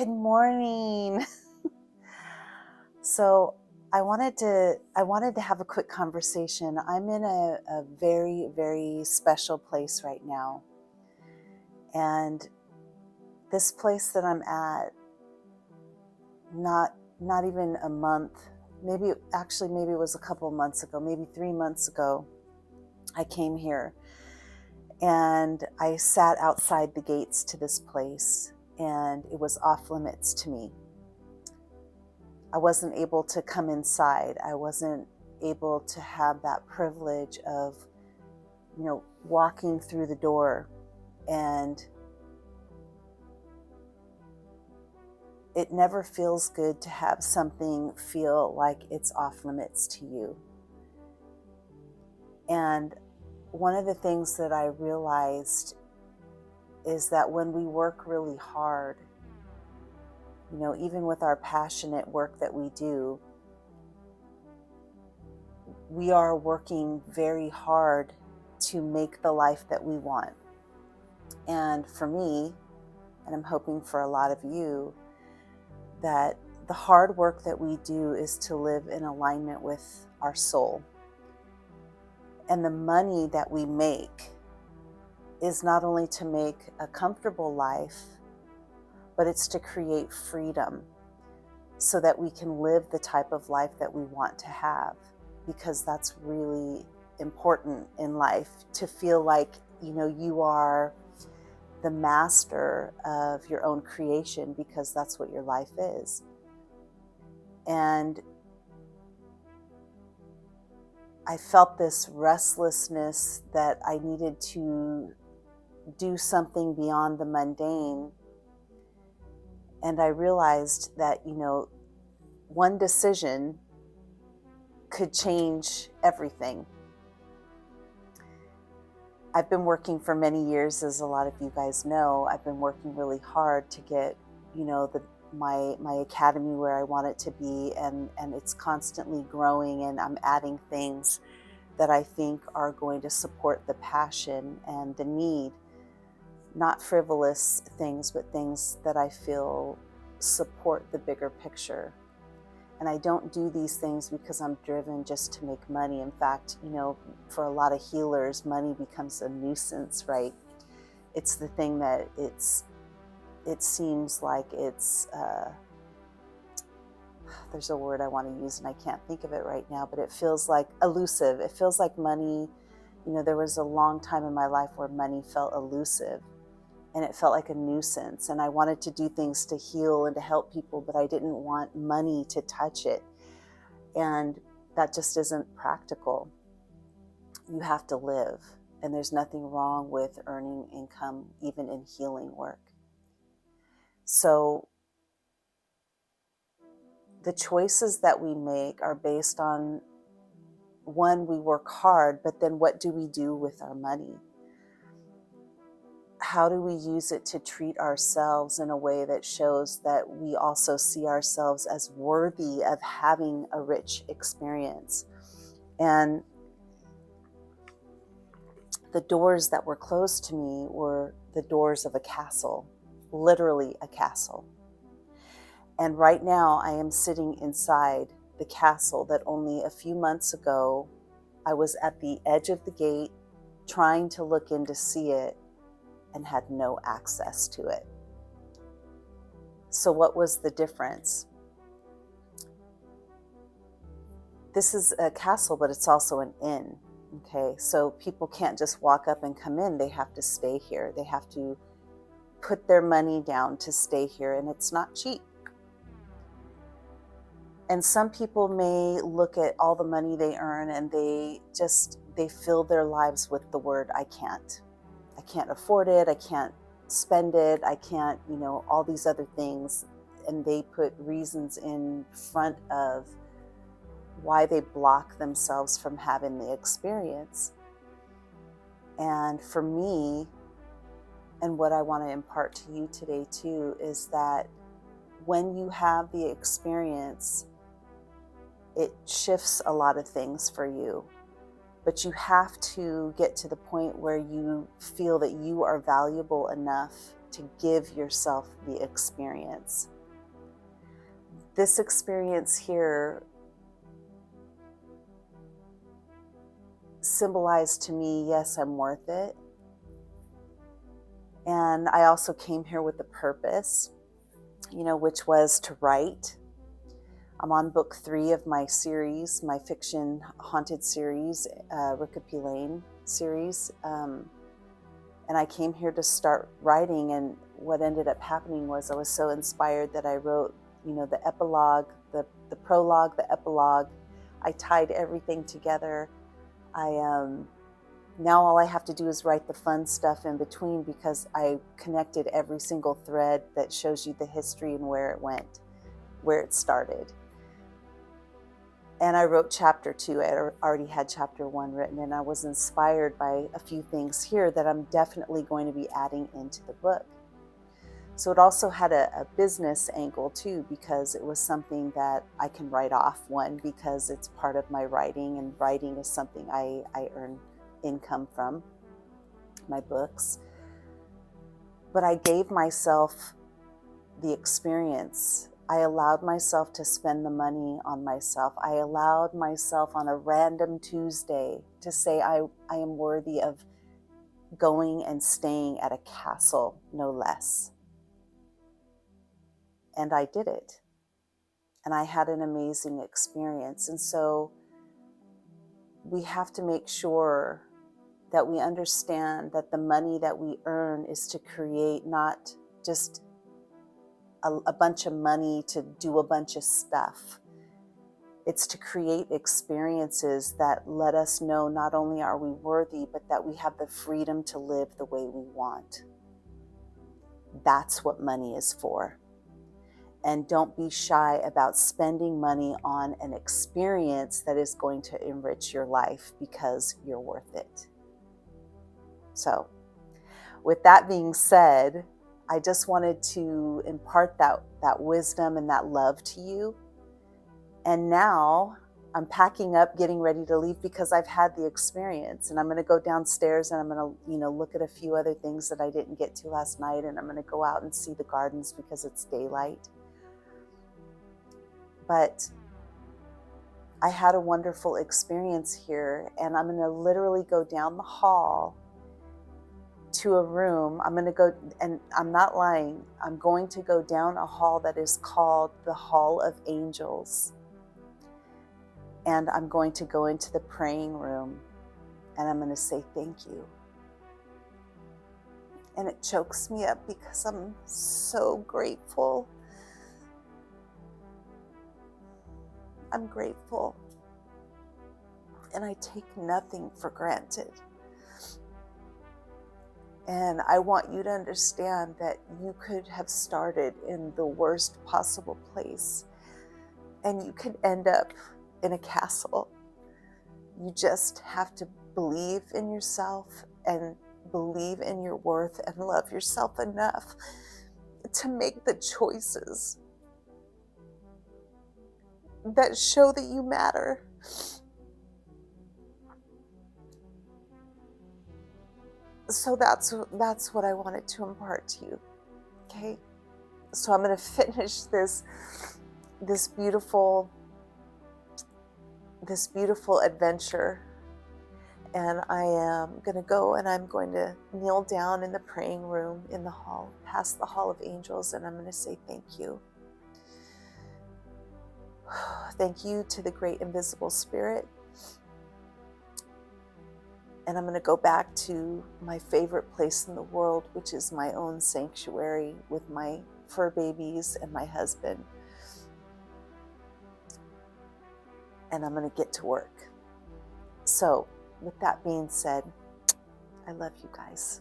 Good morning. So I wanted to have a quick conversation. I'm in a very, very special place right now. And this place that I'm at, not even a month, maybe it was a couple of months ago, maybe 3 months ago, I came here and I sat outside the gates to this place, and it was off limits to me. I wasn't able to come inside. I wasn't able to have that privilege of, walking through the door. And it never feels good to have something feel like it's off limits to you. And one of the things that I realized is that when we work really hard, even with our passionate work that we do, we are working very hard to make the life that we want. And for me, and I'm hoping for a lot of you, that the hard work that we do is to live in alignment with our soul. And the money that we make is not only to make a comfortable life, but it's to create freedom so that we can live the type of life that we want to have, because that's really important in life, to feel like, you are the master of your own creation, because that's what your life is. And I felt this restlessness that I needed to do something beyond the mundane. And I realized that, one decision could change everything. I've been working for many years, as a lot of you guys know. I've been working really hard to get, my academy where I want it to be, and it's constantly growing, and I'm adding things that I think are going to support the passion and the need, not frivolous things, but things that I feel support the bigger picture. And I don't do these things because I'm driven just to make money. In fact, for a lot of healers, money becomes a nuisance, right? It's the thing that it seems like it's, there's a word I want to use and I can't think of it right now, but it feels like elusive. It feels like money, there was a long time in my life where money felt elusive. And it felt like a nuisance. And I wanted to do things to heal and to help people, but I didn't want money to touch it. And that just isn't practical. You have to live. And there's nothing wrong with earning income, even in healing work. So the choices that we make are based on, one, we work hard, but then what do we do with our money? How do we use it to treat ourselves in a way that shows that we also see ourselves as worthy of having a rich experience? And the doors that were closed to me were the doors of a castle, literally a castle. And right now I am sitting inside the castle that only a few months ago I was at the edge of the gate trying to look in to see it, and had no access to it. So what was the difference? This is a castle, but it's also an inn. Okay, so people can't just walk up and come in. They have to stay here. They have to put their money down to stay here, and it's not cheap. And some people may look at all the money they earn and they fill their lives with the word, I can't afford it, I can't spend it, I can't, all these other things. And they put reasons in front of why they block themselves from having the experience. And for me, and what I want to impart to you today too, is that when you have the experience, it shifts a lot of things for you. But you have to get to the point where you feel that you are valuable enough to give yourself the experience. This experience here symbolized to me, yes, I'm worth it. And I also came here with a purpose, which was to write. I'm on book 3 of my series, my fiction haunted series, Rickaby Lane series. And I came here to start writing, and what ended up happening was I was so inspired that I wrote, the epilogue, the prologue, the epilogue. I tied everything together. Now all I have to do is write the fun stuff in between, because I connected every single thread that shows you the history and where it went, where it started. And I wrote chapter 2. I already had chapter 1 written, and I was inspired by a few things here that I'm definitely going to be adding into the book. So it also had a business angle too, because it was something that I can write off, one, because it's part of my writing, and writing is something I earn income from, my books. But I gave myself the experience. I allowed myself to spend the money on myself. I allowed myself on a random Tuesday to say I am worthy of going and staying at a castle, no less. And I did it. And I had an amazing experience. And so we have to make sure that we understand that the money that we earn is to create not just a bunch of money to do a bunch of stuff. It's to create experiences that let us know not only are we worthy, but that we have the freedom to live the way we want. That's what money is for. And don't be shy about spending money on an experience that is going to enrich your life, because you're worth it. So, with that being said, I just wanted to impart that wisdom and that love to you. And now I'm packing up, getting ready to leave, because I've had the experience, and I'm going to go downstairs and I'm going to, look at a few other things that I didn't get to last night, and I'm going to go out and see the gardens because it's daylight. But I had a wonderful experience here, and I'm going to literally go down the hall to a room. I'm going to go, and I'm not lying, I'm going to go down a hall that is called the Hall of Angels. And I'm going to go into the praying room, and I'm going to say thank you. And it chokes me up because I'm so grateful. I'm grateful. And I take nothing for granted. And I want you to understand that you could have started in the worst possible place, and you could end up in a castle. You just have to believe in yourself and believe in your worth and love yourself enough to make the choices that show that you matter. So that's what I wanted to impart to you. Okay? So I'm going to finish this beautiful adventure, and I am going to go and I'm going to kneel down in the praying room in the hall, past the Hall of Angels, and I'm going to say thank you. Thank you to the great invisible spirit. And I'm going to go back to my favorite place in the world, which is my own sanctuary with my fur babies and my husband. And I'm going to get to work. So, with that being said, I love you guys.